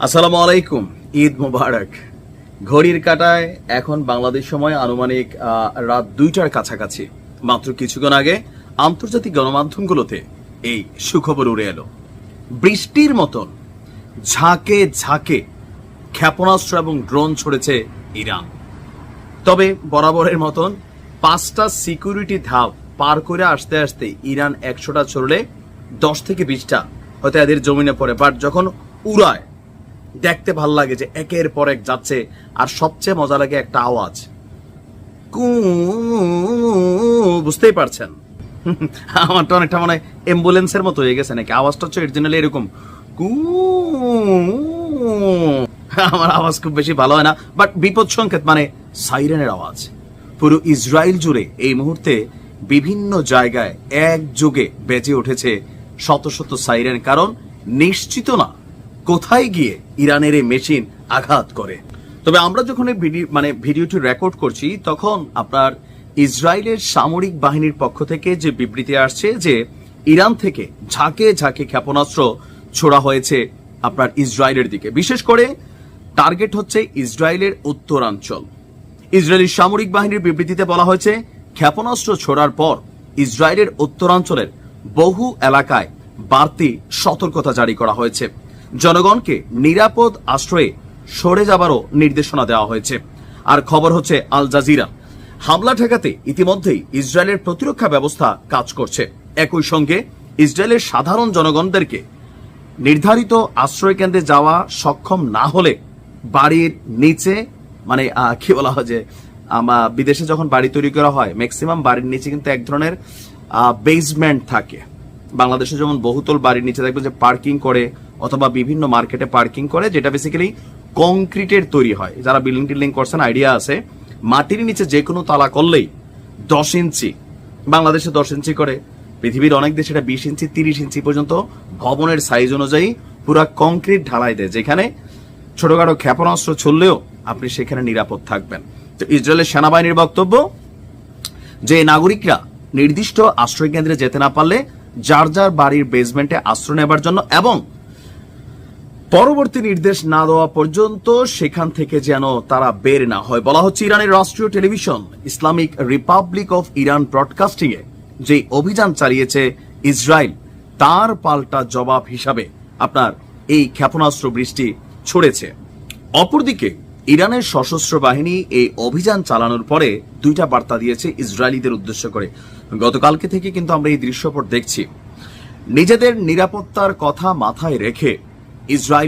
আসসালামু আলাইকুম, ঈদ মুবারক। ঘড়ির কাঁটায় এখন বাংলাদেশ সময় আনুমানিক রাত 2টার কাছাকাছি। মাত্র কিছুক্ষণ আগে আন্তর্জাতিক গণমাধ্যমগুলোতে এই সুখবর উড়ে এলো। বৃষ্টির মতন ঝাঁকে ঝাঁকে ক্ষেপণাস্ত্র এবং ড্রোন ছড়েছে ইরান। তবে বরাবরের মতন 5টা সিকিউরিটি ধাপ পার করে আসতে আসতে ইরান 100টা ছড়লে 10 থেকে 20টা হয়তো এদের জমিনে পড়ে। বাট যখন উড়ায় দেখতে ভাল লাগে যে একের পর এক যাচ্ছে। আর সবচেয়ে মজা লাগে একটা আওয়াজ, কু, বুঝতেই পারছেন। আমারটা অনেকটা মানে অ্যাম্বুলেন্সের মতো হয়ে গেছে নাকি? আওয়াজটা হচ্ছে অরিজিনালি এরকম, কু। আমার আওয়াজ খুব বেশি ভালো হয় না, বাট বিপদ সংকেত মানে সাইরেনের আওয়াজ। পুরো ইসরায়েল জুড়ে এই মুহূর্তে বিভিন্ন জায়গায় একযোগে বেজে উঠেছে শত শত সাইরেন, কারণ নিশ্চিত না কোথায় গিয়ে ইরানের এই মেশিন আঘাত করে। তবে আমরা যখন ভিডিওটি রেকর্ড করছি তখন আপনার ইসরায়েলের সামরিক বাহিনীর পক্ষ থেকে যে বিবৃতি আসছে যে ইরান থেকে ঝাঁকে ঝাঁকে ক্ষেপণাস্ত্র ছোড়া হয়েছে আপনার ইসরায়েলের দিকে। বিশেষ করে টার্গেট হচ্ছে ইসরায়েলের উত্তরাঞ্চল। ইসরায়েলি সামরিক বাহিনীর বিবৃতিতে বলা হয়েছে, ক্ষেপণাস্ত্র ছোড়ার পর ইসরায়েলের উত্তরাঞ্চলের বহু এলাকায় বাড়তি সতর্কতা জারি করা হয়েছে। জনগণকে নিরাপদ আশ্রয়ে সরে যাবারও নির্দেশনা দেওয়া হয়েছে। আর খবর হচ্ছে আল জাজিরা, হামলা ঠেকাতে ইতিমধ্যেই ইসরায়েলের প্রতিরক্ষা ব্যবস্থা কাজ করছে। একই সঙ্গে ইসরায়েলের সাধারণ জনগণদেরকে নির্ধারিত আশ্রয় কেন্দ্রে যাওয়া সক্ষম না হলে বাড়ির নিচে মানে কি বলা হয় যে বিদেশে যখন বাড়ি তৈরি করা হয় ম্যাক্সিমাম বাড়ির নিচে কিন্তু এক ধরনের বেসমেন্ট থাকে। বাংলাদেশে যেমন বহুতল বাড়ির নিচে দেখবে যে পার্কিং করে অথবা বিভিন্ন মার্কেটে পার্কিং করে, যেটা বেসিক্যালি কংক্রিটের তৈরি হয়। যারা বিল্ডিং টিল্ডিং করছেন আইডিয়া আছে। মাটির নিচে যে কোনো তালা করলেই 10 ইঞ্চি, বাংলাদেশে 10 ইঞ্চি করে, পৃথিবীর অনেক দেশে এটা 20 ইঞ্চি 30 ইঞ্চি পর্যন্ত ভবনের সাইজ অনুযায়ী পুরা কংক্রিট ঢালাই দেয়, যেখানে ছোটখাটো ক্ষেপণাস্ত্র ছুড়লেও আপনি সেখানে নিরাপদ থাকবেন। তো ইসরায়েলের সেনাবাহিনীর বক্তব্য যে নাগরিকরা নির্দিষ্ট আশ্রয় কেন্দ্রে যেতে না পারলে যার যার বাড়ির বেসমেন্টে আশ্রয় নেবার জন্য এবং পরবর্তী নির্দেশ না দেওয়া পর্যন্ত সেখান থেকে যেন তারা বের না হয়। বলা হচ্ছে ইরানের রাষ্ট্রীয় television Islamic Republic of Iran broadcasting এ যে অভিযান চালিয়েছে ইসরায়েল, তার পাল্টা জবাব হিসাবে আপনার এই ক্ষেপণাস্ত্র বৃষ্টি ছড়েছে। অপরদিকে ইরানের সশস্ত্র বাহিনী এই অভিযান চালানোর পরে 2টা বার্তা দিয়েছে ইসরায়েলিদের উদ্দেশ্য করে। গতকালকে থেকে কিন্তু আমরা এই দৃশ্যপট দেখছি। নিজেদের নিরাপত্তার কথা মাথায় রেখে ইসরায়েলি